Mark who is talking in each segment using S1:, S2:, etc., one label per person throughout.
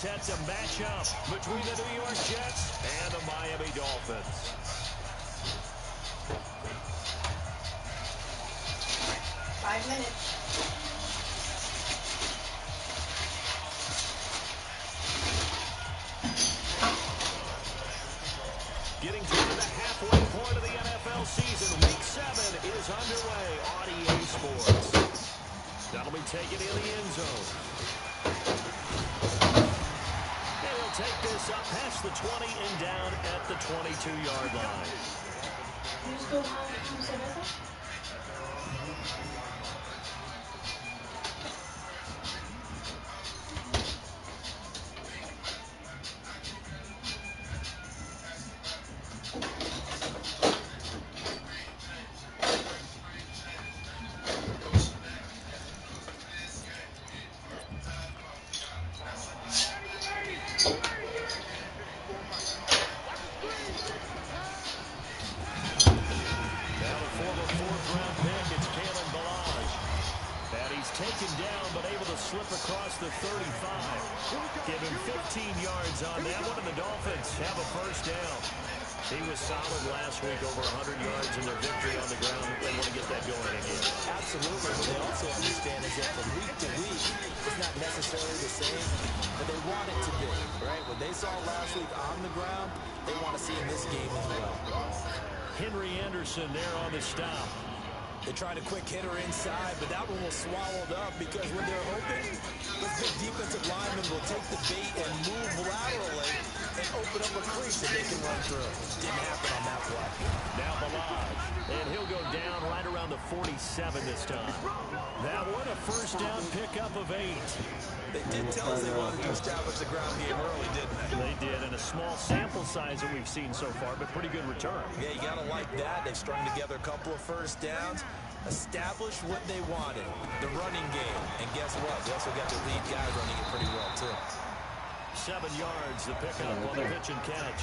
S1: sets a matchup between the New York Jets and the Miami Dolphins.
S2: Five minutes.
S1: Getting toward the halfway point of the NFL season, Week 7 is underway on EA Sports. That'll be taken in the end zone. And he'll take this up past the 20 and down at the 22-yard line.
S2: You still have cerveza?
S1: Taken down, but able to slip across the 35. Give him 15 yards on that one, and the Dolphins have a first down. He was solid last week, over 100 yards in their victory on the ground. They want to get that going again.
S3: Absolutely. What they also understand is that from week to week, it's not necessarily the same, but they want it to be, right? What they saw last week on the ground, they want to see in this game as well.
S1: Henry Anderson there on the stop.
S3: They tried a quick hitter inside, but that one was swallowed up because when they're open, those big defensive linemen will take the bait and move laterally and open up a crease that they can run through. Didn't happen on that play.
S1: Now Balaj, and he'll go down right around the 47 this time. That one a first down pickup of 8.
S3: They did tell us they wanted to establish the ground game early, didn't they?
S1: They did, and a small sample size that we've seen so far, but pretty good return.
S3: Yeah, you got to like that. They've strung together a couple of first downs, established what they wanted, the running game. And guess what? They also got the lead guy running it pretty well, too.
S1: 7 yards, the pickup on the pitch and catch.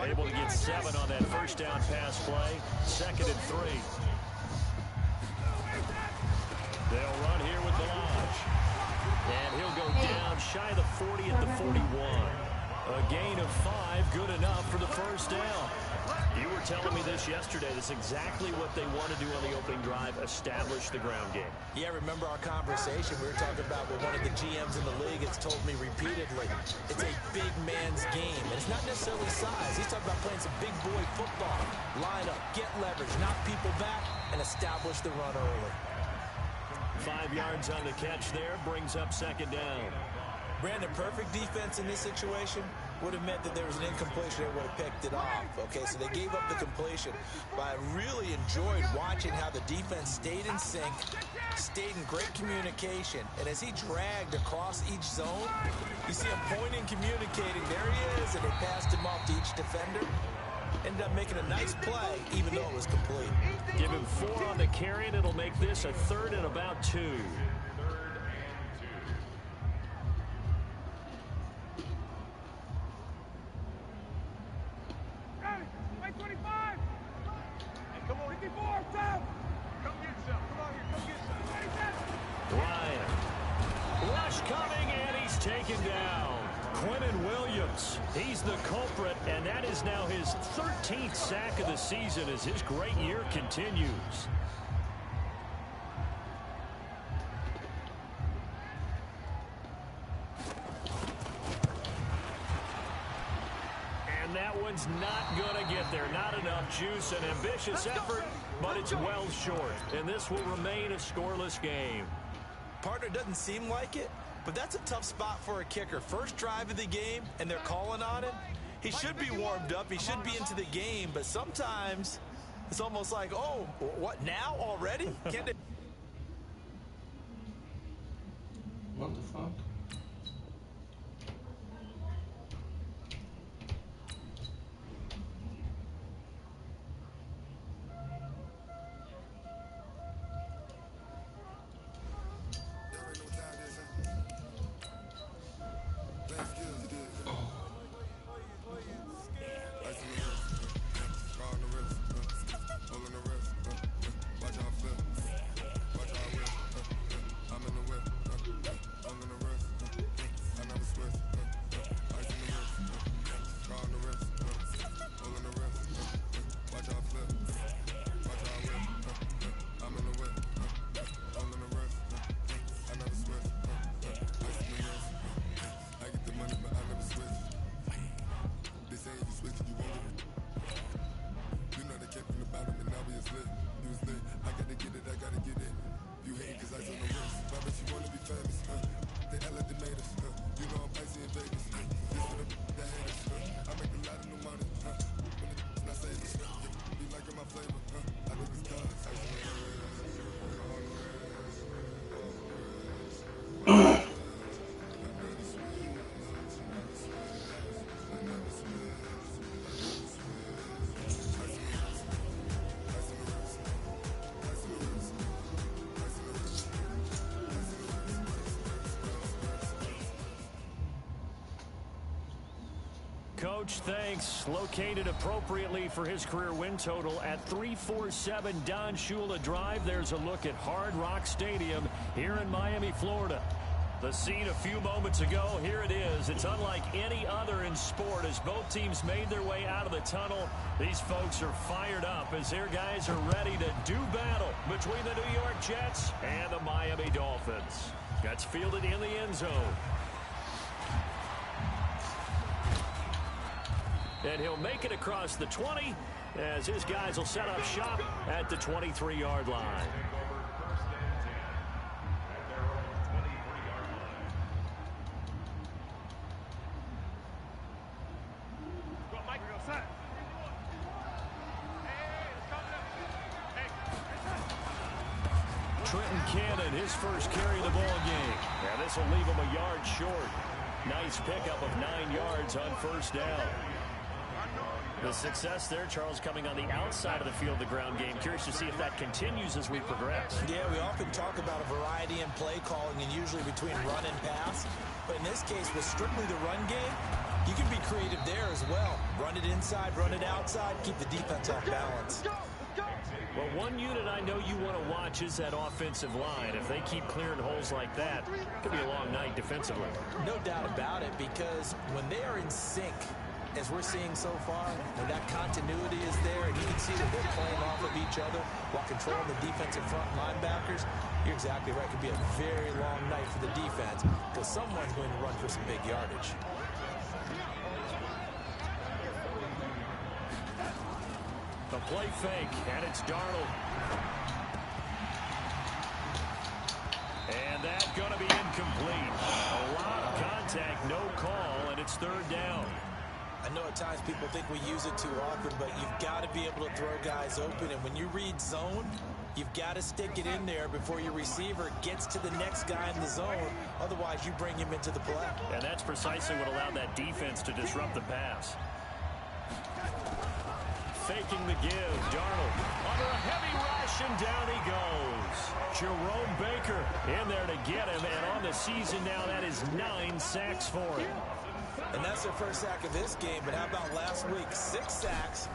S1: Able to get 7 on that first down pass play. 2nd and 3. They'll run here with Balaj. And he'll go down shy of the 40 at the 41. A gain of 5, good enough for the first down. You were telling me this yesterday. This is exactly what they want to do on the opening drive, establish the ground game.
S3: Yeah, remember our conversation? We were talking about what one of the GMs in the league has told me repeatedly. It's a big man's game, and it's not necessarily size. He's talking about playing some big boy football. Line up, get leverage, knock people back, and establish the run early.
S1: 5 yards on the catch there, brings up 2nd down.
S3: Brandon, perfect defense in this situation would have meant that there was an incompletion that would have picked it off. Okay, so they gave up the completion. But I really enjoyed watching how the defense stayed in sync, stayed in great communication. And as he dragged across each zone, you see him pointing, communicating. There he is, and they passed him off to each defender. Ended up making a nice play, even though it was complete.
S1: Give him 4 on the carry, and it'll make this a 3rd and about 2. Taken down. Quentin Williams, he's the culprit, and that is now his 13th sack of the season as his great year continues. And that one's not going to get there. Not enough juice, an ambitious effort, but it's well short. And this will remain a scoreless game.
S3: Partner, doesn't seem like it, but that's a tough spot for a kicker. First drive of the game, and they're calling on him. He should be warmed up. He should be into the game, but sometimes it's almost like, oh, what, now already? Can't they?
S4: What the fuck?
S1: Coach, thanks. Located appropriately for his career win total at 347 Don Shula Drive. There's a look at Hard Rock Stadium here in Miami, Florida. The scene a few moments ago, here it is. It's unlike any other in sport as both teams made their way out of the tunnel. These folks are fired up as their guys are ready to do battle between the New York Jets and the Miami Dolphins. That's fielded in the end zone. And he'll make it across the 20 as his guys will set up shop at the 23-yard line. Trenton Cannon, his first carry of the ball game. Now this will leave him a yard short. Nice pickup of 9 yards on first down. The success there, Charles, coming on the outside of the field, the ground game. Curious to see if that continues as we progress.
S3: Yeah, we often talk about a variety in play calling and usually between run and pass. But in this case, with strictly the run game, you can be creative there as well. Run it inside, run it outside, keep the defense off balance.
S1: Well, one unit I know you want to watch is that offensive line. If they keep clearing holes like that, it could be a long night defensively.
S3: No doubt about it, because when they are in sync, as we're seeing so far, when that continuity is there and you can see that they're playing off of each other while controlling the defensive front linebackers, you're exactly right. It could be a very long night for the defense because someone's going to run for some big yardage.
S1: The play fake, and it's Darnold. And that's going to be incomplete. A lot of contact, no call, and it's third down.
S3: I know at times people think we use it too often, but you've got to be able to throw guys open. And when you read zone, you've got to stick it in there before your receiver gets to the next guy in the zone. Otherwise, you bring him into the play.
S1: And that's precisely what allowed that defense to disrupt the pass. Faking the give. Darnold under a heavy rush, and down he goes. Jerome Baker in there to get him. And on the season now, that is 9 sacks for him.
S3: And that's their first sack of this game. But how about last week? 6 sacks.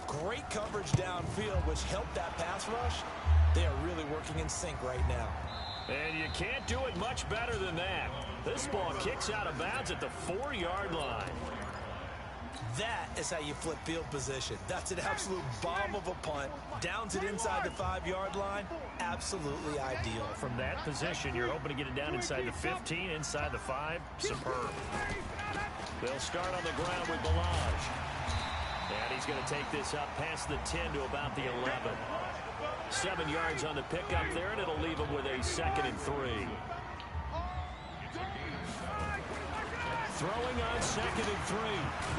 S3: Great coverage downfield, which helped that pass rush. They are really working in sync right now.
S1: And you can't do it much better than that. This ball kicks out of bounds at the 4-yard line.
S3: That is how you flip field position. That's an absolute bomb of a punt. Downs it inside the 5-yard line. Absolutely ideal.
S1: From that position, you're hoping to get it down inside the 15, inside the 5. Superb. They'll start on the ground with Balaj. And he's going to take this up past the 10 to about the 11. 7 yards on the pickup there, and it'll leave him with a 2nd and 3. Throwing on 2nd and 3.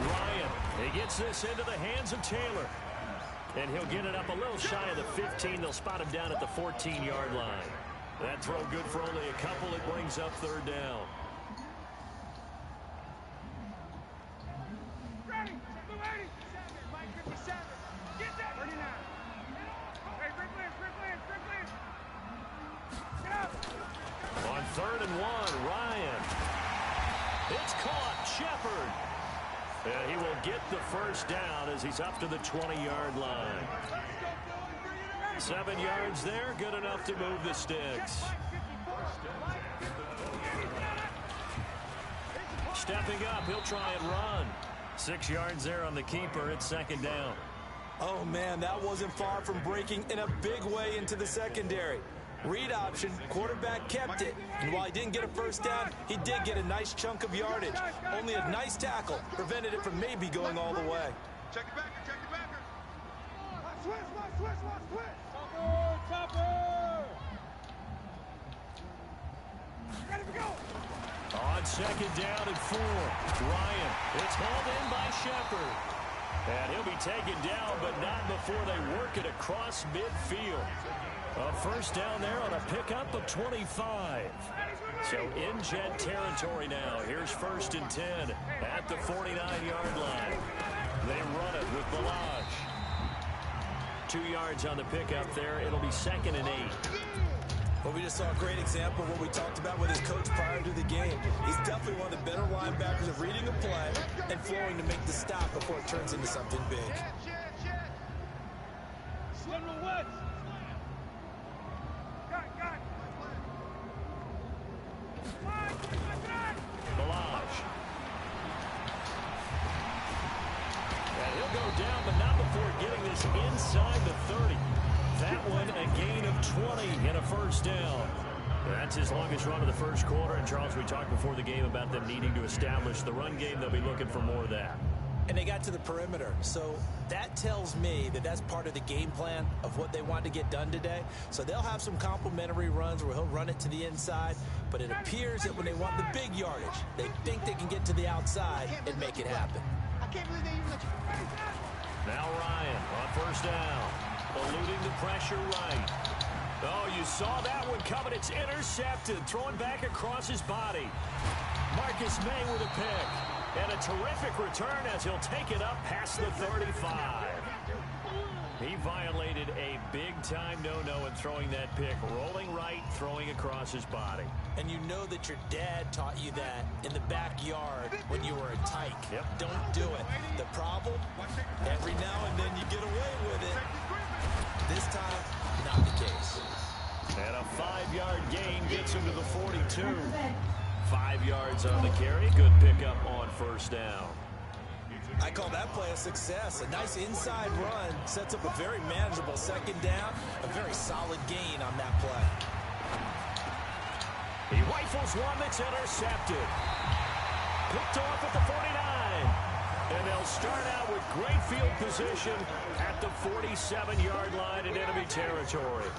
S1: Ryan, he gets this into the hands of Taylor. And he'll get it up a little shy of the 15. They'll spot him down at the 14-yard line. That throw good for only a couple. It brings up third down. On 3rd and 1, Ryan. It's caught. Shepard. And he will get the first down as he's up to the 20-yard line. 7 yards there, good enough to move the sticks. Stepping up, he'll try and run. 6 yards there on the keeper. It's 2nd down.
S3: Oh, man, that wasn't far from breaking in a big way into the secondary. Read option, quarterback kept it, and while he didn't get a first down, he did get a nice chunk of yardage. Only a nice tackle prevented it from maybe going all the way.
S5: Check it back, check it back. Switch. Chopper. Ready to go.
S1: second down and 4. Ryan, it's hauled in by Shepard. And he'll be taken down, but not before they work it across midfield. A first down there on a pickup of 25. So in Jet territory now. Here's 1st and 10 at the 49-yard line. They run it with Balaj. 2 yards on the pickup there. It'll be 2nd and 8.
S3: Well, we just saw a great example of what we talked about with his coach prior to the game. He's definitely one of the better linebackers of reading a play and flowing to make the stop before it turns into something big.
S1: Balaj. And he'll go down, but not before getting this inside the 30. That one a gain of 20 and a first down. That's his longest run of the first quarter. And, Charles, we talked before the game about them needing to establish the run game. They'll be looking for more of that.
S3: And they got to the perimeter. So that tells me that that's part of the game plan of what they want to get done today. So they'll have some complementary runs where he'll run it to the inside. But it appears that when they want the big yardage, they think they can get to the outside and make it happen.
S5: I can't believe they even let you.
S1: Now Ryan on first down. Eluding the pressure right. Oh, you saw that one coming. It's intercepted. Throwing back across his body. Marcus May with a pick. And a terrific return as he'll take it up past the 35. He violated a big-time no-no in throwing that pick. Rolling right, throwing across his body.
S3: And you know that your dad taught you that in the backyard when you were a tyke.
S1: Yep.
S3: Don't do it. The problem, every now and then you get away with it. This time, not the case.
S1: And a 5-yard gain gets him to the 42. 5 yards on the carry. Good pickup on first down.
S3: I call that play a success. A nice inside run sets up a very manageable second down. A very solid gain on that play.
S1: He rifles one that's intercepted. Picked off at the 49. And they'll start out with great field position at the 47-yard line in enemy territory.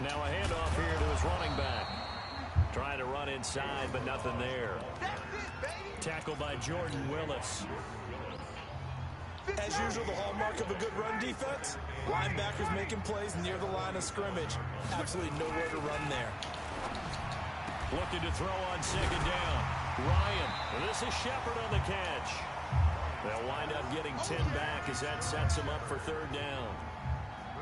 S1: Now a handoff here to his running back. Trying to run inside, but nothing there. Tackled by Jordan Willis.
S3: As usual, the hallmark of a good run defense, linebackers making plays near the line of scrimmage. Absolutely nowhere to run there.
S1: Looking to throw on second down. Ryan, this is Shepard on the catch. They'll wind up getting 10 back as that sets them up for third down.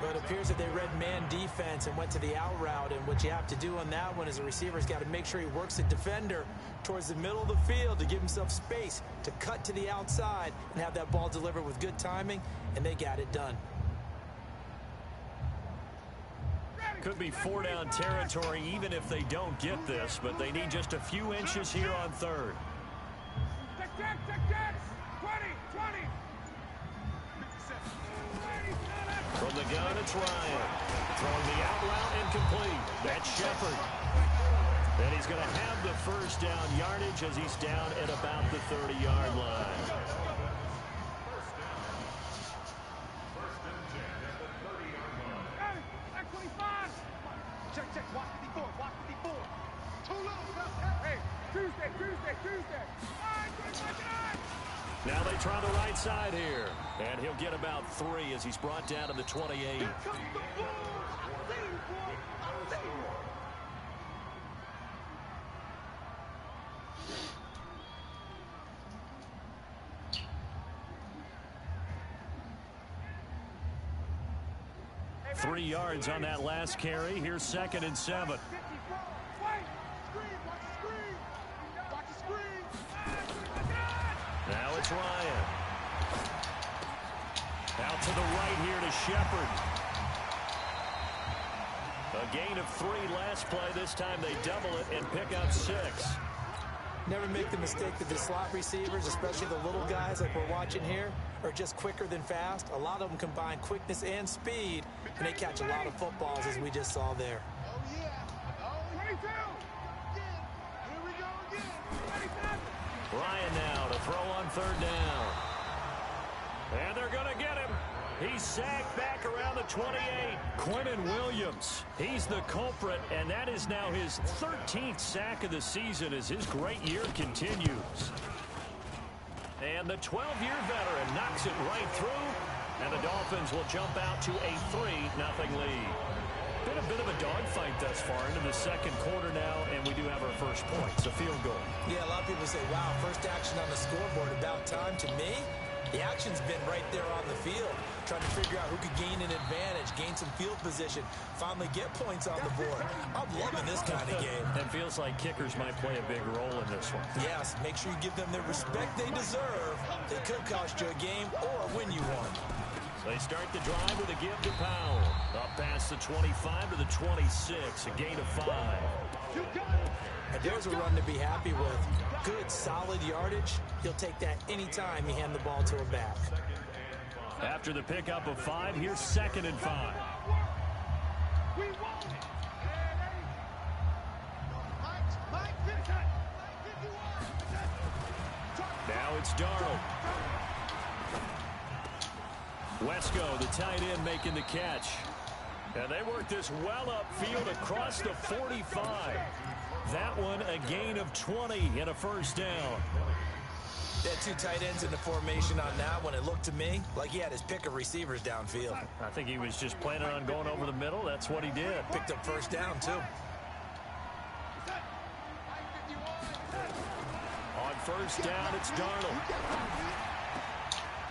S3: But it appears that they read man defense and went to the out route, and what you have to do on that one is a receiver's got to make sure he works the defender towards the middle of the field to give himself space to cut to the outside and have that ball delivered with good timing, and they got it done.
S1: Could be 4-down territory even if they don't get this, but they need just a few inches here on third.
S5: Check, 20.
S1: From the gun, it's Ryan. Throwing the out route incomplete. That's Shepard. And he's going to have the first down yardage as he's down at about the 30-yard line.
S5: Check, watch 54. Too low. Hey, Tuesday.
S1: Now they try the right side here. And he'll get about 3 as he's brought down to the 28. 3 yards on that last carry. Here's 2nd and 7. Now it's Ryan. Out to the right here to Shepard. A gain of 3 last play. This time they double it and pick up 6.
S3: Never make the mistake that the slot receivers, especially the little guys like we're watching here, are just quicker than fast. A lot of them combine quickness and speed, and they catch a lot of footballs, as we just saw there.
S5: Oh, yeah. 22. Here we go again. 27.
S1: Ryan now to throw on third down. And they're He's sacked back around the 28. Quentin Williams, he's the culprit, and that is now his 13th sack of the season as his great year continues. And the 12-year veteran knocks it right through, and the Dolphins will jump out to a 3-0 lead. Been a bit of a dogfight thus far into the second quarter now, and we do have our first points, a field goal.
S3: Yeah, a lot of people say, wow, first action on the scoreboard, about time. To me, the action's been right there on the field, trying to figure out who could gain an advantage, gain some field position, finally get points on the board. I'm loving this kind of game.
S1: It feels like kickers might play a big role in this one.
S3: Yes, make sure you give them the respect they deserve. They could cost you a game or win you one.
S1: They start the drive with a give to Powell. Up past the 25 to the 26, a gain of 5.
S3: And there's a run to be happy with. Good, solid yardage. He'll take that anytime you hand the ball to a back.
S1: After the pickup of 5, here's 2nd and 5. Now it's Darnold. Wesco, the tight end, making the catch. And they work this well upfield across the 45. That one a gain of 20 and a first down.
S3: They had 2 tight ends in the formation on that one. It looked to me like he had his pick of receivers downfield.
S1: I think he was just planning on going over the middle. That's what he did.
S3: Picked up first down, too.
S1: On first down, it's Darnold.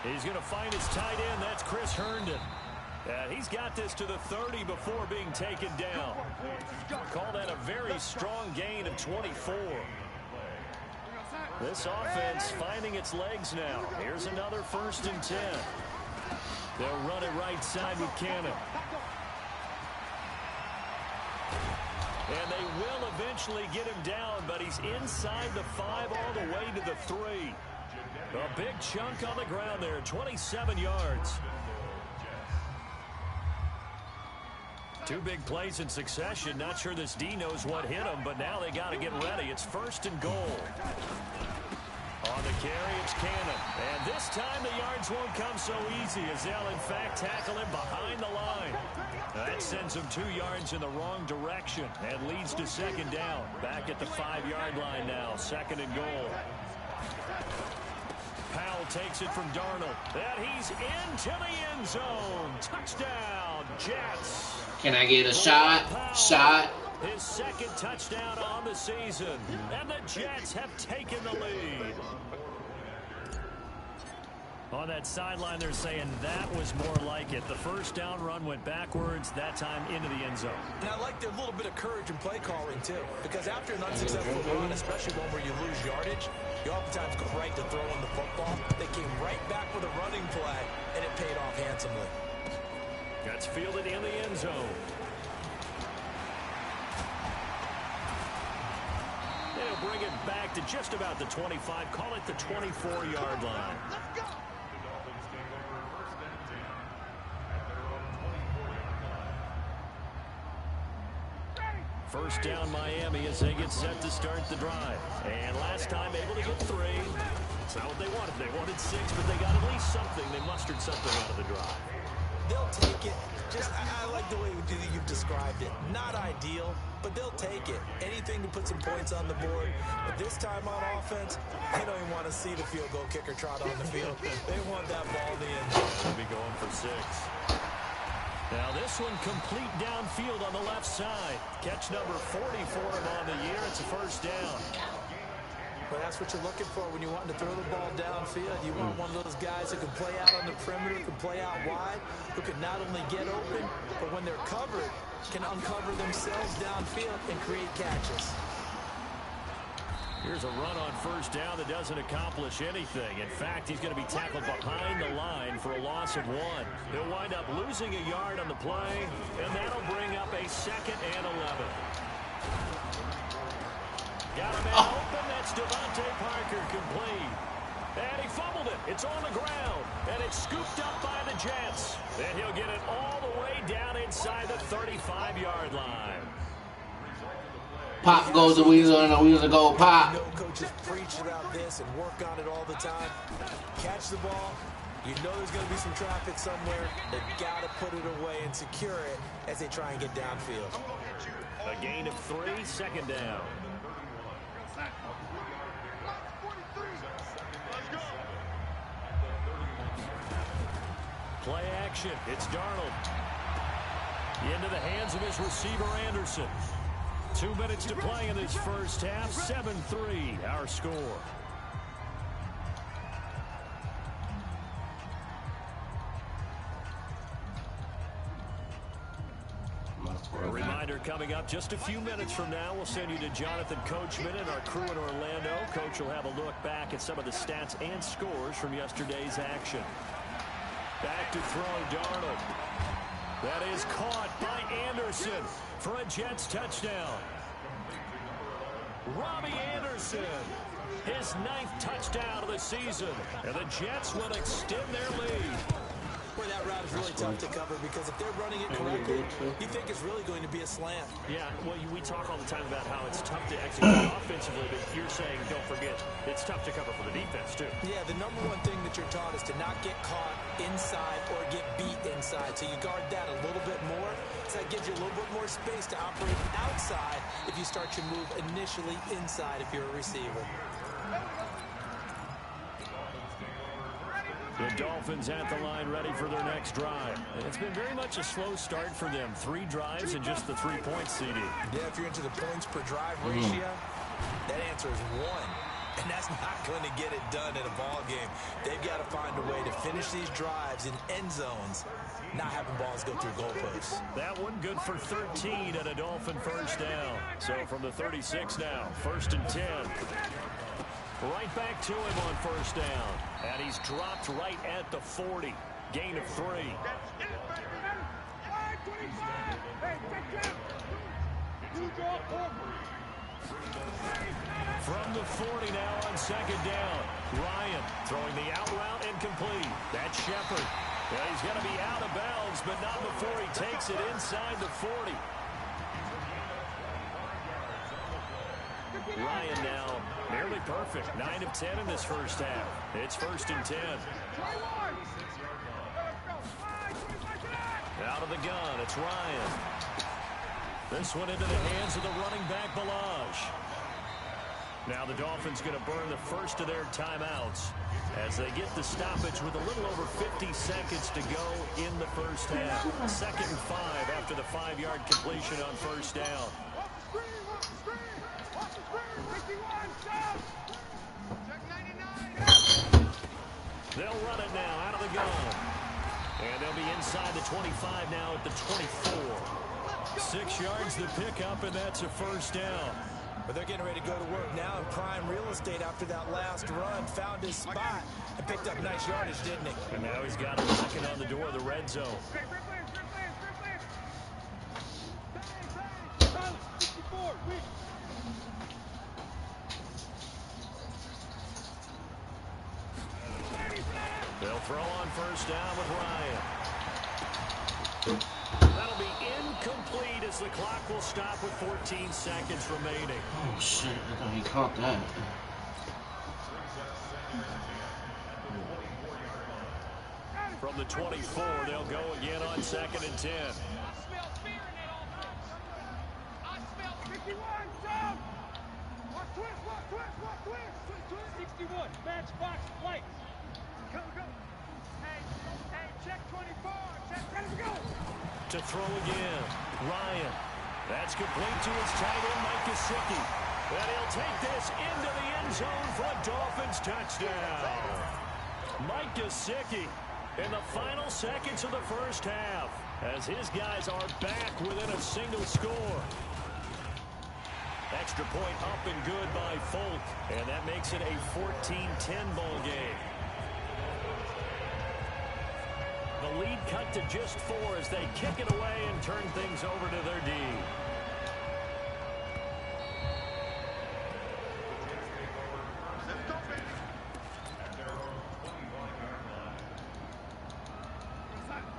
S1: He's going to find his tight end. That's Chris Herndon. And he's got this to the 30 before being taken down. Call that a very strong gain of 24. This offense finding its legs now. Here's another 1st and 10. They'll run it right side with Cannon. And they will eventually get him down, but he's inside the 5 all the way to the 3. A big chunk on the ground there, 27 yards. 2 big plays in succession. Not sure this D knows what hit him, but now they got to get ready. It's 1st and goal. On the carry, it's Cannon. And this time the yards won't come so easy as they'll, in fact, tackle him behind the line. That sends him 2 yards in the wrong direction and leads to 2nd down. Back at the 5-yard line now, 2nd and goal. Powell takes it from Darnold. And he's into the end zone. Touchdown, Jets.
S6: Can I get a shot?
S1: His 2nd touchdown on the season. And the Jets have taken the lead. On that sideline, they're saying that was more like it. The first down run went backwards, that time into the end zone.
S3: And I like their little bit of courage in play calling, too. Because after an unsuccessful run, especially one where you lose yardage, you oftentimes go right to throwing the football. They came right back with a running play, and it paid off handsomely.
S1: That's fielded in the end zone. They'll bring it back to just about the 25. Call it the 24-yard line. First down Miami as they get set to start the drive. And last time able to get 3. It's not what they wanted. They wanted 6, but they got at least something. They mustered something out of the drive.
S3: They'll take it. I like the way you've described it. Not ideal, but they'll take it. Anything to put some points on the board. But this time on offense, they don't even want to see the field goal kicker trot on the field. They want that ball in the end zone.
S1: They'll be going for 6. Now this one complete downfield on the left side. Catch number 40 for him on the year. It's a first down.
S3: Well, that's what you're looking for when you want to throw the ball downfield. You want one of those guys who can play out on the perimeter, who can play out wide, who can not only get open, but when they're covered, can uncover themselves downfield and create catches.
S1: Here's a run on first down that doesn't accomplish anything. In fact, he's going to be tackled behind the line for a loss of 1. He'll wind up losing a yard on the play, and that'll bring up a 2nd and 11. Got a man open. That's Devontae Parker complete. And he fumbled it. It's on the ground. And it's scooped up by the Jets. And he'll get it all the way down inside the 35-yard line.
S6: Pop goes the weasel and the weasel go pop.
S3: No coaches preach about this and work on it all the time. Catch the ball, You know there's going to be some traffic somewhere. They've got to put it away and secure it as they try and get downfield.
S1: A gain of 3, second down. Play action. It's Darnold. Into the hands of his receiver, Anderson. 2 minutes to play in this first half. 7-3, our score. A reminder coming up just a few minutes from now. We'll send you to Jonathan Coachman and our crew in Orlando. Coach will have a look back at some of the stats and scores from yesterday's action. Back to throw, Darnold. That is caught by Anderson for a Jets touchdown. Robbie Anderson, his 9th touchdown of the season. And the Jets will extend their lead.
S3: Boy, that route is really tough to cover because if they're running it correctly, you think it's really going to be a slant.
S1: Yeah, well, we talk all the time about how it's tough to execute offensively, but you're saying, don't forget, it's tough to cover for the defense, too.
S3: Yeah, the number one thing that you're taught is to not get caught inside or get beat inside. So you guard that a little bit more. So that gives you a little bit more space to operate outside if you start your move initially inside if you're a receiver.
S1: The Dolphins at the line ready for their next drive. It's been very much a slow start for them. 3 drives and just the 3 points, CD.
S3: Yeah, if you're into the points per drive ratio, that answer is 1. And that's not going to get it done in a ball game. They've got to find a way to finish these drives in end zones, not having balls go through goalposts.
S1: That one good for 13 and a Dolphin first down. So from the 36 now, 1st and 10. Right back to him on first down. And he's dropped right at the 40. Gain of 3. From the 40 now on 2nd down. Ryan throwing the out route incomplete. That's Shepard. Yeah, he's going to be out of bounds, but not before he takes it inside the 40. Ryan now nearly perfect. 9 of 10 in this first half. It's 1st and 10. Out of the gun, it's Ryan. This one into the hands of the running back, Balaj. Now the Dolphins going to burn the first of their timeouts as they get the stoppage with a little over 50 seconds to go in the first half. 2nd and 5 after the 5-yard completion on first down. They'll run it now out of the gun. And they'll be inside the 25 now at the 24. 6 yards the pickup, and that's a first down.
S3: But they're getting ready to go to work now in prime real estate after that last run. Found his spot and picked up nice yardage, didn't he?
S1: And now he's got him knocking on the door of the red zone. They'll throw on first down with Ryan. That'll be incomplete as the clock will stop with 14 seconds remaining.
S6: Oh, shit. I thought he caught that.
S1: From the 24, they'll go again on 2nd and 10.
S5: Matchbox lights. Go. Hey, check 24. Check, let's go.
S1: To throw again, Ryan. That's complete to his tight end, Mike Gesicki. And he'll take this into the end zone for a Dolphins touchdown. Mike Gesicki in the final seconds of the first half as his guys are back within a single score. Extra point up and good by Folk, and that makes it a 14-10 ball game. The lead cut to just 4 as they kick it away and turn things over to their D.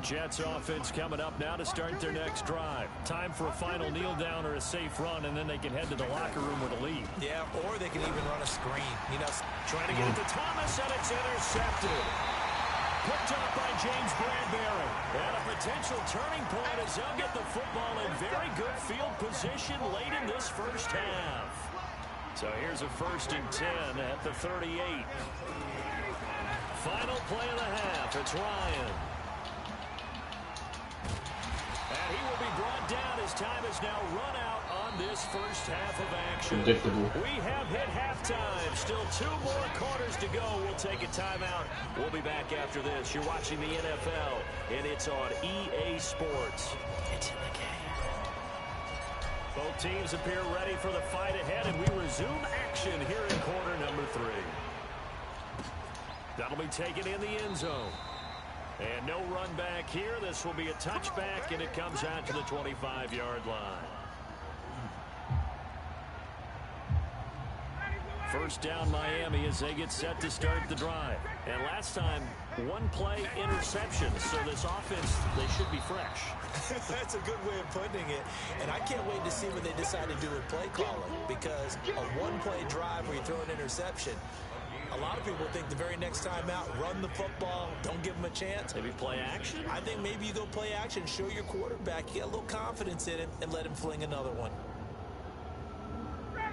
S1: Jets offense coming up now to start their next drive. Time for a final kneel down or a safe run, and then they can head to the locker room with a lead.
S3: Yeah, or they can even run a screen. You know,
S1: trying to get it to Thomas, and it's intercepted. Picked up by James Bradbury. And a potential turning point as they'll get the football in very good field position late in this first half. So here's a 1st and 10 at the 38. Final play of the half. It's Ryan. And he will be brought down as time is now run out on this first half of action.
S6: Predictable.
S1: We have hit halftime. Still 2 more quarters to go. We'll take a timeout. We'll be back after this. You're watching the NFL, and it's on EA Sports. It's in the game. Both teams appear ready for the fight ahead, and we resume action here in quarter number 3. That'll be taken in the end zone. And no run back here. This will be a touchback, and it comes out to the 25-yard line. First down Miami as they get set to start the drive. And last time, 1 play interception. So this offense, they should be fresh.
S3: That's a good way of putting it. And I can't wait to see what they decide to do with play calling. Because a 1-play drive where you throw an interception, a lot of people think the very next time out, run the football, don't give them a chance.
S1: Maybe play action?
S3: I think maybe you go play action, show your quarterback, you get a little confidence in him, and let him fling another one.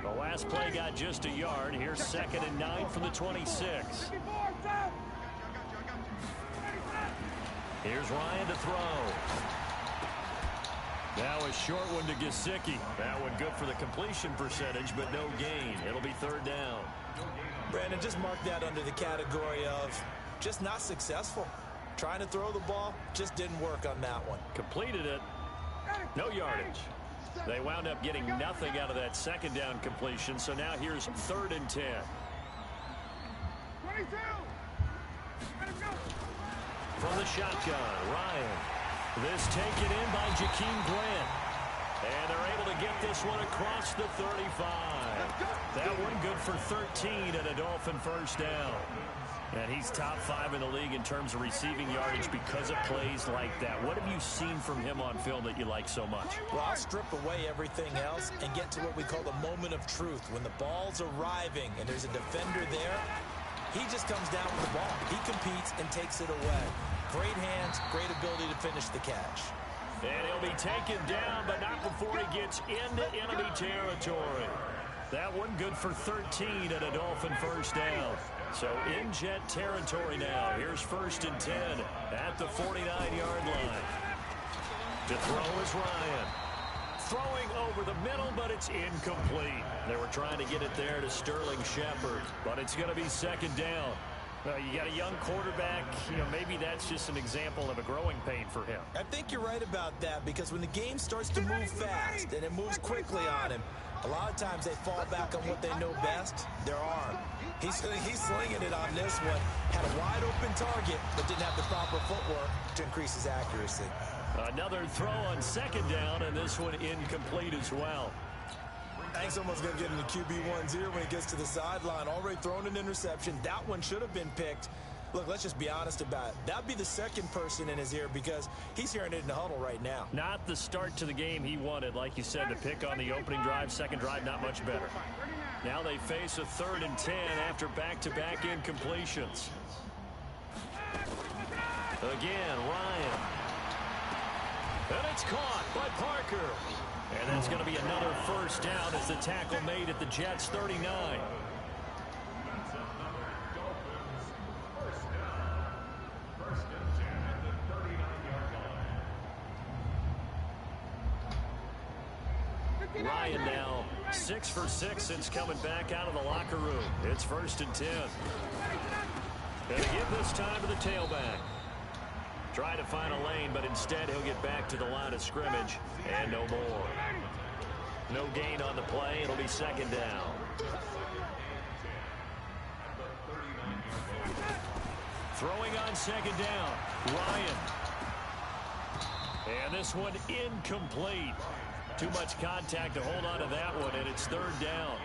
S1: The last play got just a yard. Here's 2nd and 9 from the 26. Here's Ryan to throw. Now a short one to Gesicki. That one good for the completion percentage, but no gain. It'll be 3rd down.
S3: Brandon, just mark that under the category of just not successful. Trying to throw the ball, just didn't work on that one.
S1: Completed it. No yardage. They wound up getting nothing out of that 2nd down completion, so now here's 3rd and 10.
S5: 22.
S1: From the shotgun, Ryan. This taken in by Jakeem Grant. And they're able to get this one across the 35. That one good for 13 and a Dolphin first down. And he's top 5 in the league in terms of receiving yardage because of plays like that. What have you seen from him on film that you like so much?
S3: Well, I'll strip away everything else and get to what we call the moment of truth. When the ball's arriving and there's a defender there, he just comes down with the ball. He competes and takes it away. Great hands, great ability to finish the catch.
S1: And he'll be taken down, but not before he gets into enemy territory. That one good for 13 and a Dolphin first down. So in Jet territory now. Here's 1st and 10 at the 49-yard line. To throw is Ryan. Throwing over the middle, but it's incomplete. They were trying to get it there to Sterling Shepard, but it's going to be 2nd down. You got a young quarterback. Maybe that's just an example of a growing pain for him.
S3: I think you're right about that, because when the game starts to move fast and it moves quickly on him, a lot of times they fall back on what they know best, their arm. He's slinging it on this one. Had a wide open target, but didn't have the proper footwork to increase his accuracy.
S1: Another throw on 2nd down, and this one incomplete as well.
S3: I think someone's going to get in the QB1's ear when he gets to the sideline. Already thrown an interception. That one should have been picked. Look, let's just be honest about it. That'd be the 2nd person in his ear, because he's hearing it in the huddle right now.
S1: Not the start to the game he wanted. Like you said, the pick on the opening drive, 2nd drive, not much better. Now they face a 3rd and 10 after back-to-back incompletions. Again, Ryan. And it's caught by Parker. And that's going to be another first down as the tackle made at the Jets' 39. Ryan now 6 for 6 since coming back out of the locker room. It's 1st and 10. And they give this time to the tailback. Try to find a lane, but instead he'll get back to the line of scrimmage, and no more. No gain on the play. It'll be 2nd down. Throwing on 2nd down, Ryan. And this one incomplete. Too much contact to hold on to that one, and it's 3rd down.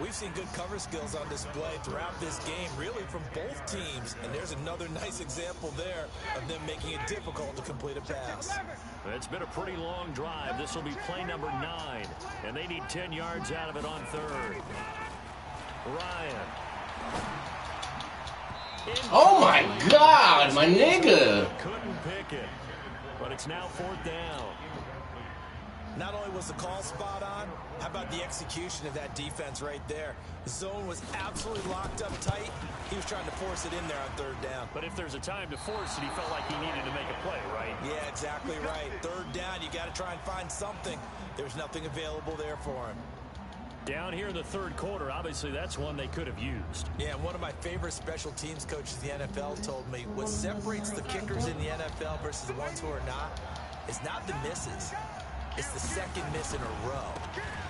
S3: We've seen good cover skills on display throughout this game, really from both teams. And there's another nice example there of them making it difficult to complete a pass.
S1: It's been a pretty long drive. This will be play number 9, and they need 10 yards out of it on 3rd. Ryan.
S6: Oh my God, my nigga.
S1: Couldn't pick it, but it's now 4th down.
S3: Not only was the call spot on, how about the execution of that defense right there? The zone was absolutely locked up tight. He was trying to force it in there on 3rd down.
S1: But if there's a time to force it, he felt like he needed to make a play, right?
S3: Yeah, exactly right. 3rd down, you got to try and find something. There's nothing available there for him.
S1: Down here in the 3rd quarter, obviously that's one they could have used.
S3: Yeah, one of my favorite special teams coaches in the NFL told me what separates the kickers in the NFL versus the ones who are not is not the misses. It's the 2nd miss in a row.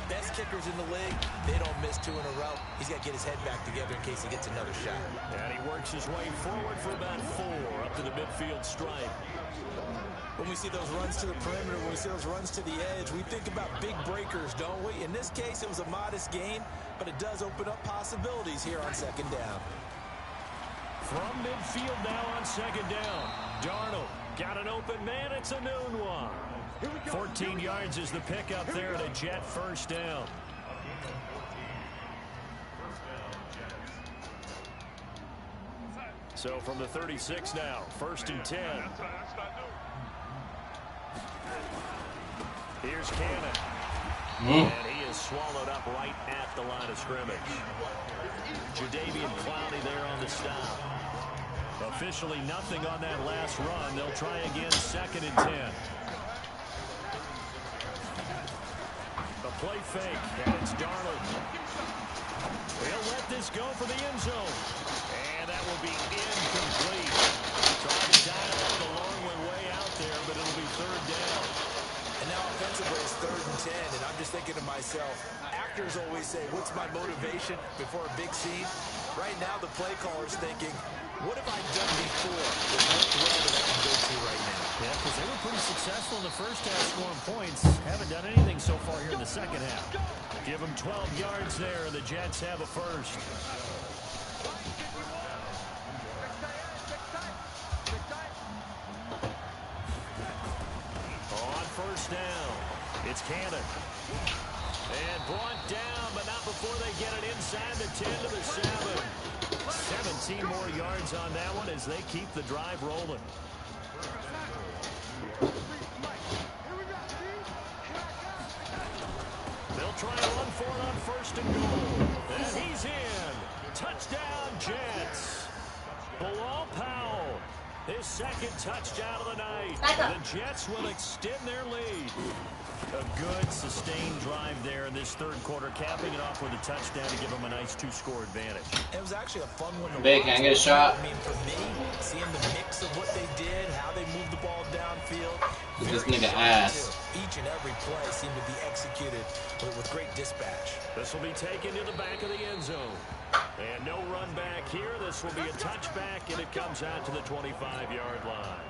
S3: Best kickers in the league, they don't miss 2 in a row. He's got to get his head back together in case he gets another shot.
S1: And he works his way forward for about 4 up to the midfield stripe.
S3: When we see those runs to the perimeter, when we see those runs to the edge, we think about big breakers, don't we? In this case, it was a modest gain, but it does open up possibilities here on 2nd down.
S1: From midfield now on 2nd down. Darnold got an open man. It's a noon one. 14 yards is the pickup there at a Jet 1st down. So from the 36 now, 1st and 10. Here's Cannon. And he is swallowed up right at the line of scrimmage. Jadeveon Clowney there on the stop. Officially nothing on that last run. They'll try again 2nd and 10. A play fake, and it's Darnold. He'll let this go for the end zone. And that will be incomplete. Trying to dial up the long one way out there, but it'll be 3rd down.
S3: And now offensively it's 3rd and 10, and I'm just thinking to myself, actors always say, what's my motivation before a big scene? Right now the play caller's thinking, what have I done before that worked well that I can go to right now?
S1: Yeah, because they were pretty successful in the first half scoring points. Haven't done anything so far here in the 2nd half. Give them 12 yards there, and the Jets have a first. On 1st down, it's Cannon. And brought down, but not before they get it inside the 10 to the 7. 17 more yards on that one as they keep the drive rolling. They'll try a run for it on 1st and goal. And he's in. Touchdown, Jets. Bilal Powell, his 2nd touchdown of the night. The Jets will extend their lead. A good, sustained drive there in this 3rd quarter, capping it off with a touchdown to give them a nice 2-score advantage.
S3: It was actually a fun one to
S6: Big,
S3: watch.
S6: can I get a shot?
S3: I mean, for me, seeing the mix of what they did, how they moved the ball downfield.
S6: This nigga ass.
S3: Each and every play seemed to be executed with great dispatch.
S1: This will be taken to the back of the end zone. And no run back here. This will be a touchback, and it comes out to the 25-yard line.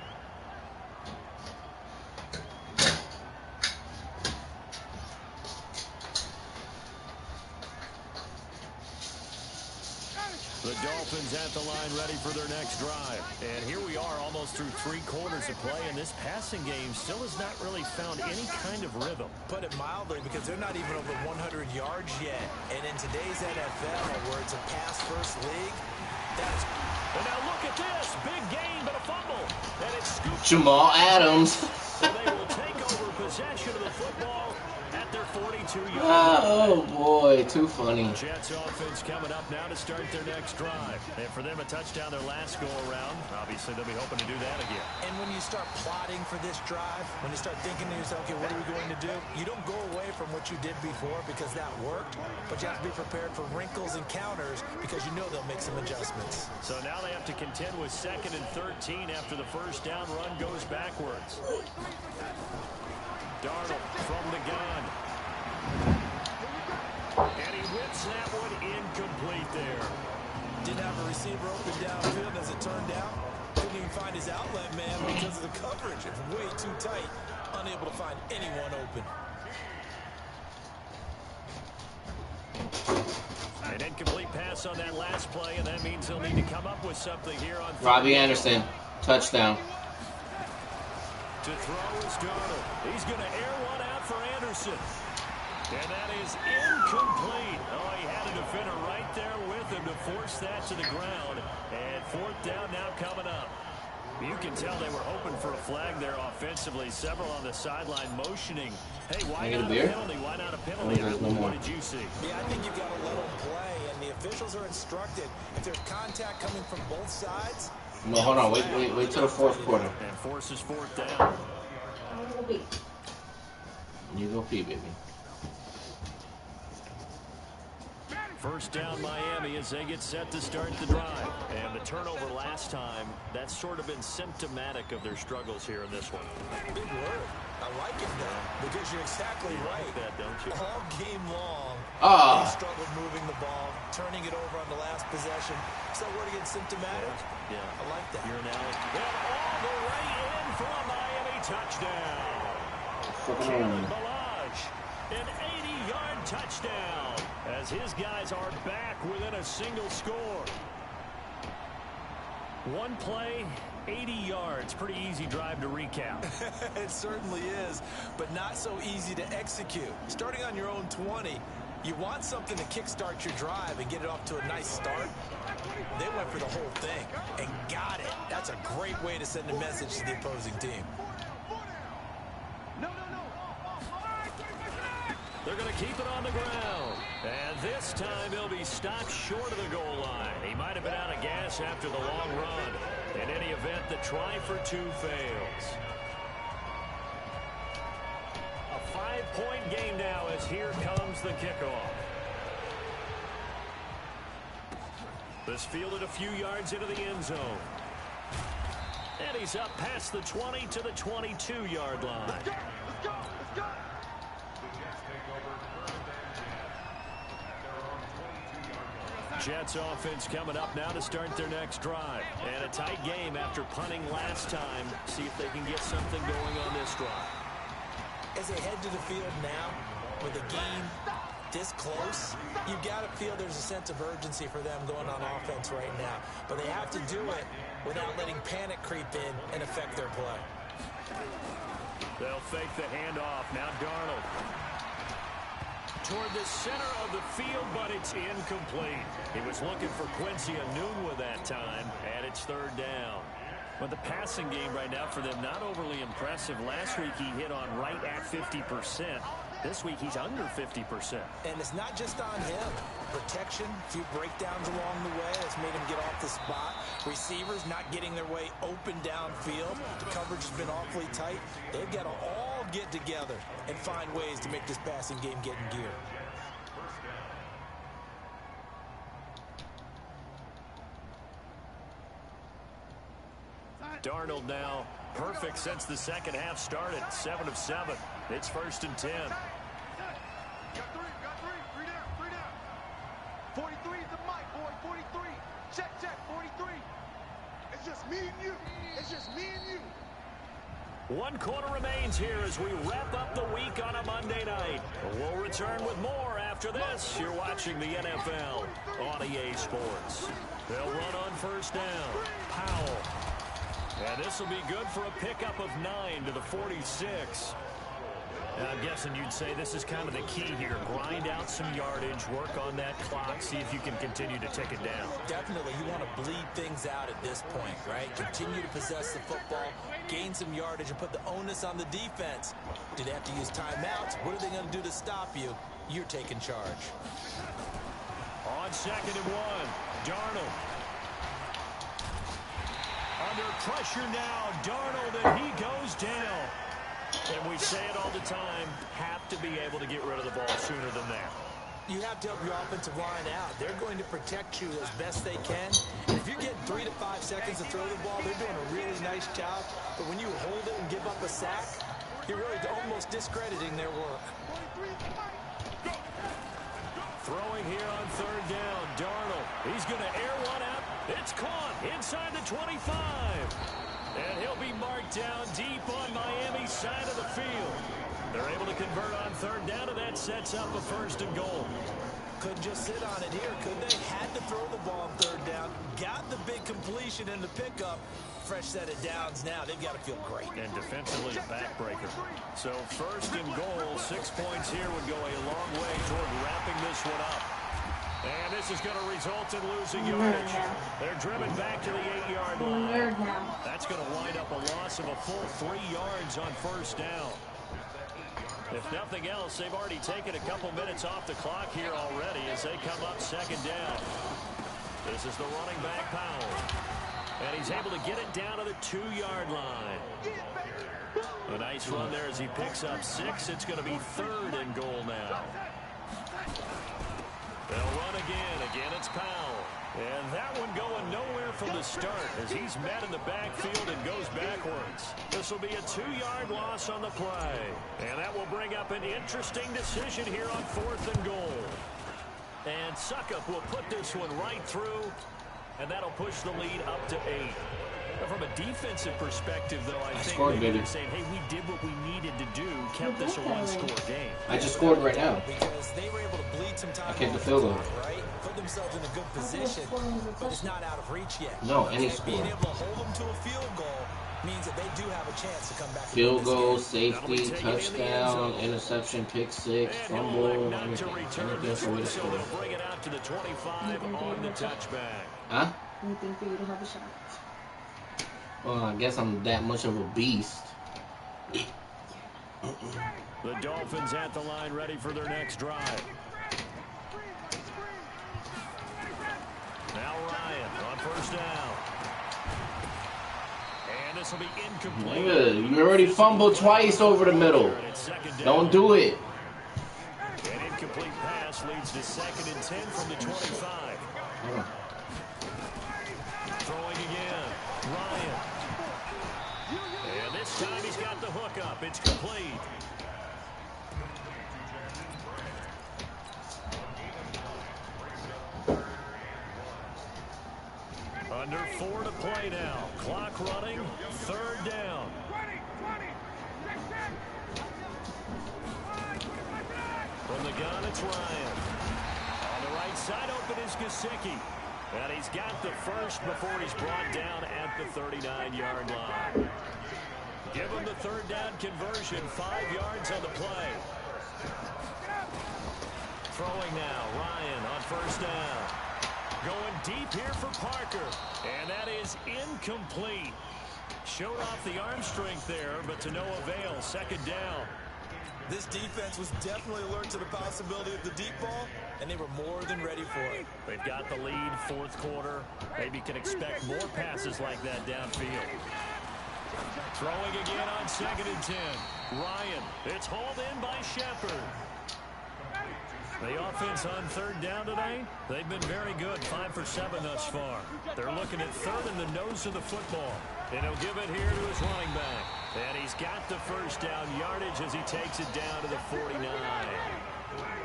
S1: The Dolphins at the line ready for their next drive. And here we are almost through 3 quarters of play, and this passing game still has not really found any kind of rhythm.
S3: Put it mildly, because they're not even over 100 yards yet. And in today's NFL, where it's a pass-first league, that's...
S1: And now look at this. Big gain, but a fumble. And it's scooped.
S6: Jamal Adams.
S1: So they will take over possession of the football at their 42-yard line.
S6: Oh, boy. Too funny.
S1: Jets offense coming up now to start their next drive. And for them, a touchdown their last go-around. Obviously, they'll be hoping to do that again.
S3: And when you start plotting for this drive, when you start thinking to yourself, okay, what are we going to do? You don't go away from what you did before because that worked, but you have to be prepared for wrinkles and counters because you know they'll make some adjustments.
S1: So now they have to contend with 2nd and 13 after the 1st down run goes backwards. Darnold from the gun. And he whips that one incomplete there.
S3: Didn't have a receiver open downfield as it turned out. Couldn't even find his outlet man because of the coverage. It's way too tight. Unable to find anyone open.
S1: An incomplete pass on that last play, and that means he'll need to come up with something here on
S6: Robbie Anderson. Touchdown.
S1: To throw is Darnold. He's going to air one out for Anderson. And that is incomplete. Oh, he had a defender right there with him to force that to the ground. And 4th down now coming up. You can tell they were hoping for a flag there offensively. Several on the sideline motioning. Hey, why not a penalty? Why not a penalty? What did you see?
S3: Yeah, I think you've got to let them play, and the officials are instructed. If there's contact coming from both sides.
S6: No, hold on. Wait till the 4th quarter.
S1: And forces 4th down.
S6: You go pee, baby.
S1: First down Miami as they get set to start the drive. And the turnover last time, that's sort of been symptomatic of their struggles here in this one.
S3: Big word. I like it though, because you're exactly right.
S1: Like that, don't you?
S3: All game long,
S6: Ah.
S3: he struggled moving the ball, turning it over on the last possession. Is that word again symptomatic?
S1: Yeah.
S3: I like that.
S1: Here now. And all the way in for a Miami touchdown. Kalen Balaj, an 80-yard touchdown, as his guys are back within a single score. One play, 80 yards. Pretty easy drive to recap.
S3: It certainly is, but not so easy to execute. Starting on your own 20, you want something to kickstart your drive and get it off to a nice start. They went for the whole thing and got it. That's a great way to send a message to the opposing team.
S1: They're going to keep it on the ground. And this time he'll be stopped short of the goal line. He might have been out of gas after the long run. In any event, the try for 2 fails. A 5-point game now as here comes the kickoff. This fielded a few yards into the end zone. And he's up past the 20 to the 22-yard line.
S5: Let's go.
S1: Jets offense coming up now to start their next drive. And a tight game after punting last time. See if they can get something going on this drive.
S3: As they head to the field now, with a game this close, you've got to feel there's a sense of urgency for them going on offense right now. But they have to do it without letting panic creep in and affect their play.
S1: They'll fake the handoff. Now Darnold. Toward the center of the field, but it's incomplete. He was looking for Quincy Enunwa that time, and it's 3rd down. But the passing game right now for them, not overly impressive. Last week he hit on right at 50%. This week he's under 50%.
S3: And it's not just on him. Protection, a few breakdowns along the way that's made him get off the spot. Receivers not getting their way open downfield. The coverage has been awfully tight. They've got to all get together and find ways to make this passing game get in gear.
S1: Darnold now perfect since the second half started. 7 of 7. It's 1st and 10.
S5: Got three down. 43 is the mic, boy. 43. Check, 43. It's just me and you.
S1: One quarter remains here as we wrap up the week on a Monday night. We'll return with more after this. You're watching the NFL on EA Sports. They'll run on 1st down. Powell. And this will be good for a pickup of 9 to the 46. And I'm guessing you'd say this is kind of the key here. Grind out some yardage, work on that clock, see if you can continue to take it down.
S3: Definitely. You want to bleed things out at this point, right? Continue to possess the football, gain some yardage, and put the onus on the defense. Do they have to use timeouts? What are they going to do to stop you? You're taking charge.
S1: On 2nd and 1, Darnold. Under pressure now, Darnold, and he goes down. And we say it all the time, have to be able to get rid of the ball sooner than that.
S3: You have to help your offensive line out. They're going to protect you as best they can. If you're getting 3 to 5 seconds to throw the ball, they're doing a really nice job. But when you hold it and give up a sack, you're really almost discrediting their work.
S1: Throwing here on 3rd down, Darnold. He's going to air one out. It's caught inside the 25. And he'll be marked down deep on Miami's side of the field. They're able to convert on 3rd down, and that sets up a 1st and goal.
S3: Couldn't just sit on it here, could they? Had to throw the ball on 3rd down. Got the big completion in the pickup. Fresh set of downs now. They've got to feel great.
S1: And defensively a backbreaker. So 1st and goal, 6 points here would go a long way toward wrapping this one up. And this is going to result in losing yardage. They're driven back to the 8-yard line. That's going to wind up a loss of a full 3 yards on first down. If nothing else, they've already taken a couple minutes off the clock here already as they come up second down. This is the running back, Powell. And he's able to get it down to the 2-yard line. A nice run there as he picks up 6. It's going to be 3rd and goal now. They'll run again. Again, it's Powell. And that one going nowhere from the start as he's met in the backfield and goes backwards. This will be a 2-yard loss on the play. And that will bring up an interesting decision here on 4th and goal. And Suckup will put this one right through, and that'll push the lead up to 8. From a defensive perspective, though, I think maybe they're saying, hey, we did what we needed to do, kept this a 1-score game.
S6: I just scored right now.
S3: Because they were able to bleed some time.
S6: I kicked the field goal.
S3: Right? Put themselves in a good position, but it's not out of reach yet.
S6: No, any score.
S3: Being able to hold them to a field goal means that they do have a chance to come back.
S6: Field goal, safety, touchdown, interception, pick 6, fumble, anything for me to score.
S1: Bring it out to the 25 on the touchback.
S6: Huh?
S2: Anything for you to have a shot.
S6: Well, I guess I'm that much of a beast.
S1: The Dolphins at the line, ready for their next drive. Now Ryan on first down. And this will be incomplete.
S6: Nigga, you already fumbled twice over the middle. Don't do it.
S1: An incomplete pass leads to 2nd and 10 from the 25. Throwing again. Ryan. And this time he's got the hook up. It's complete. Under 4 to play now. Clock running. 3rd down. From the gun, it's Ryan. On the right side, open is Gesicki. And he's got the first before he's brought down at the 39-yard line. Give him the 3rd down conversion. 5 yards on the play. Throwing now. Ryan on first down. Going deep here for Parker. And that is incomplete. Showed off the arm strength there, but to no avail. 2nd down.
S3: This defense was definitely alert to the possibility of the deep ball, and they were more than ready for it.
S1: They've got the lead, 4th quarter. Maybe can expect more passes like that downfield. Throwing again on 2nd and 10. Ryan, it's hauled in by Shepard. The offense on 3rd down tonight, they've been very good, 5 for 7 thus far. They're looking at 3rd in the nose of the football. And he'll give it here to his running back. And he's got the first down yardage as he takes it down to the 49.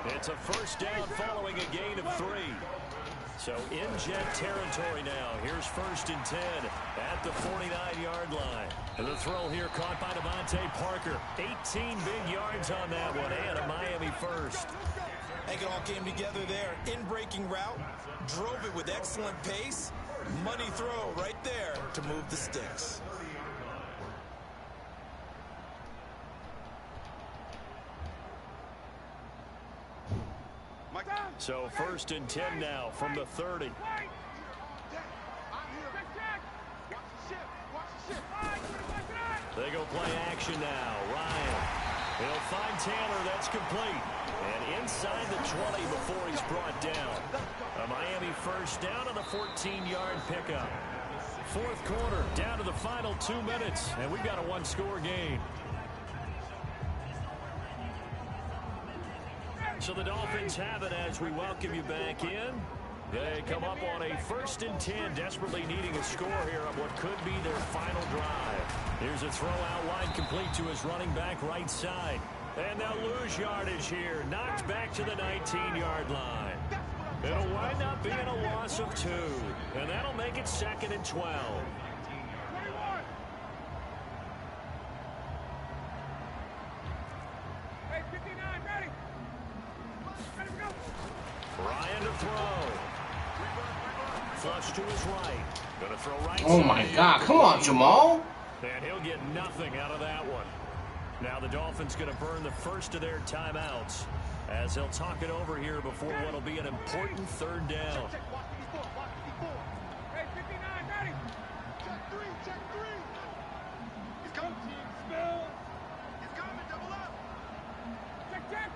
S1: It's a first down following a gain of 3. So in jet territory now. Here's 1st and 10 at the 49-yard line. And the throw here caught by Devontae Parker. 18 big yards on that one and a Miami first.
S3: I think it all came together there. In-breaking route, drove it with excellent pace. Money throw right there to move the sticks.
S1: So 1st and 10 now from the 30. They go play action now. Ryan. He'll find Tanner. That's complete. And inside the 20 before he's brought down. A Miami first down on the 14-yard pickup. 4th quarter, down to the final 2 minutes. And we've got a 1-score game. So the Dolphins have it as we welcome you back in. They come up on a 1st and 10, desperately needing a score here on what could be their final drive. Here's a throw out wide, complete to his running back right side. And they'll lose yardage here, knocked back to the 19-yard line. It'll wind up being a loss of 2, and that'll make it 2nd and 12. Ryan to throw. Flush to his right. Gonna throw right.
S6: Oh my God! Come on, Jamal.
S1: And he'll get nothing out of that one. Now the Dolphins gonna burn the first of their timeouts. as they'll talk it over here before what will be an important third down.
S5: Hey, 59, got him. Check three. He's coming. He's coming, double up. Check.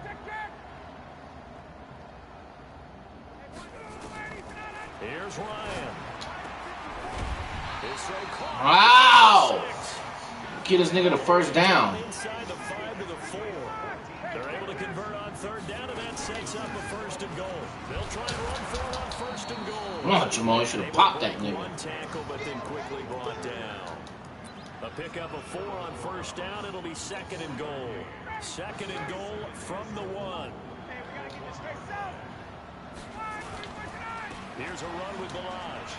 S1: Here's Ryan.
S6: Wow! Get this nigga the first down.
S1: Inside the 5 to the 4. They're able to convert on third down, and that sets up a first and goal. They'll try and run for it on first and goal.
S6: Oh, Jamal, you should have popped that nigga.
S1: One tackle, but then quickly brought down. A pickup of 4 on first down. It'll be second and goal. Second and goal from the 1. Here's a run with Balaj.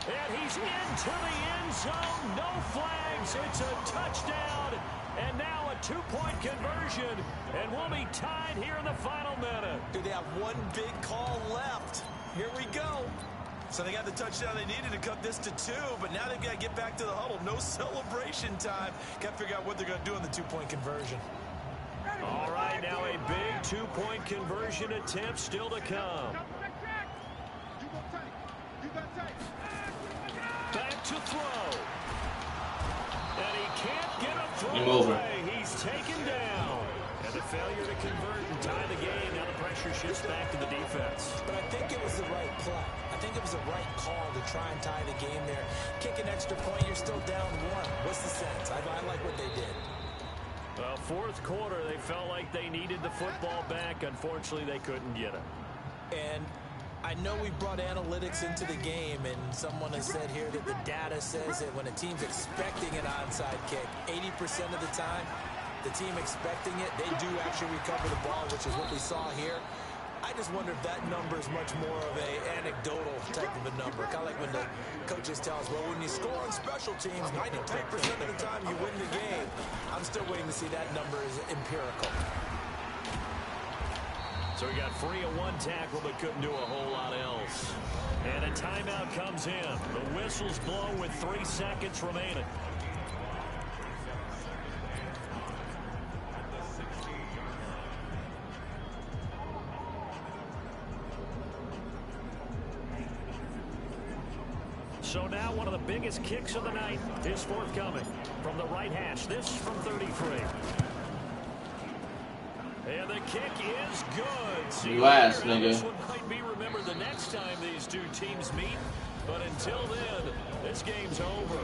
S1: And he's into the end zone. No flags. It's a touchdown. And now a 2-point conversion. And we'll be tied here in the final minute.
S3: Do they have one big call left? Here we go. So they got the touchdown they needed to cut this to 2, but now they've got to get back to the huddle. No celebration time. Got to figure out what they're going to do in the 2-point conversion.
S1: All right, now a big 2-point conversion attempt still to come. Back to throw. And he can't get a throw away. He's taken down. And the failure to convert and tie the game. Now the pressure shifts back to the defense.
S3: But I think it was the right play. I think it was the right call to try and tie the game there. Kick an extra point, you're still down 1. What's the sense? I like what they did.
S1: Well, fourth quarter, they felt like they needed the football back. Unfortunately, they couldn't get it.
S3: And I know we brought analytics into the game, and someone has said here that the data says that when a team's expecting an onside kick, 80% of the time, the team expecting it, they do actually recover the ball, which is what we saw here. I just wonder if that number is much more of a anecdotal type of a number. Kind of like when the coaches tell us, well, when you score on special teams, 93% of the time you win the game. I'm still waiting to see that number is empirical.
S1: So we got free of 1 tackle, but couldn't do a whole lot else. And a timeout comes in. The whistle's blown with 3 seconds remaining. So now one of the biggest kicks of the night is forthcoming from the right hash. This from 33. And the kick is good. See,
S6: you ass, nigga.
S1: This one might be remembered the next time these two teams meet. But until then, this game's over.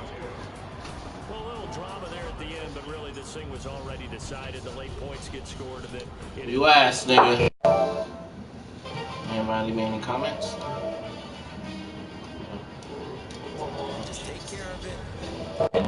S1: Well, a little drama there at the end, but really this thing was already decided. The late points get scored, and then
S6: You ass, nigga. Anybody leave me any comments?
S3: Just take care of it.